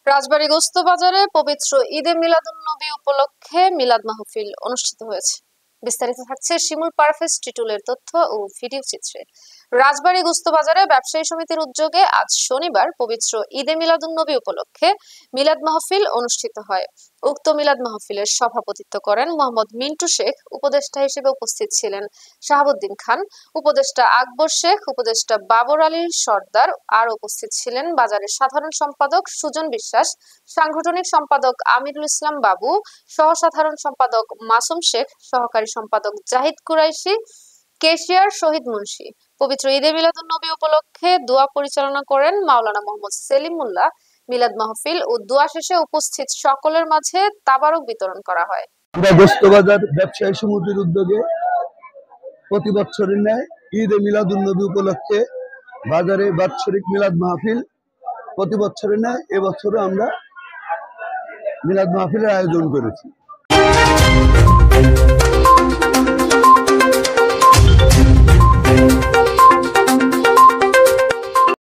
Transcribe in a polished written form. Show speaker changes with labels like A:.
A: রাজবাড়ী গোস্ত বাজারে পবিত্র ঈদে মিলাদুন্নবী উপলক্ষে মিলাদ মাহফিল অনুষ্ঠিত হয়েছে। বিস্তারিত থাকছে শিমুল পারভেজ টিটুলের তথ্য ও ভিডিও চিত্রে। রাজবাড়ী গোস্ত বাজারে ব্যবসায়ী সমিতির উদ্যোগে আজ শনিবার পবিত্র ঈদে মিলাদুন্নবী উপলক্ষে মিলাদ মাহফিল অনুষ্ঠিত হয়। উক্ত মিলাদ মাহফিলের সভাপতিত্ব করেন মোহাম্মদ মিন্টু শেখ। উপদেষ্টা হিসেবে উপস্থিত ছিলেন শাহাবুদ্দিন খান, উপদেষ্টা আকবর শেখ, উপদেষ্টা বাবর আলী সর্দার। আর উপস্থিত ছিলেন বাজারের সাধারণ সম্পাদক সুজন বিশ্বাস, সাংগঠনিক সম্পাদক আমিরুল ইসলাম বাবু, সহ সাধারণ সম্পাদক মাসুম শেখ, সহকারী সম্পাদক জাহিদ কুরাইশি, কেশিয়ার শহীদ মুন্সি। পবিত্র ঈদে মিলাদুন্নবী উপলক্ষে দোয়া পরিচালনা করেন মাওলানা মোহাম্মদ সেলিমুল্লাহ। মিলাদ মাহফিল ও দোয়া শেষে উপস্থিত সকলের মাঝে তাবারক বিতরণ করা হয়।
B: গোস্ত বাজার ব্যবসায়ী সমিতির উদ্যোগে প্রতি বছরের ন্যায় ঈদে মিলাদুন্নবী উপলক্ষে বাজারে বাৎসরিক মিলাদ মাহফিল প্রতি বছরের ন্যায় এবছরও আমরা মিলাদ মাহফিলের আয়োজন করেছি।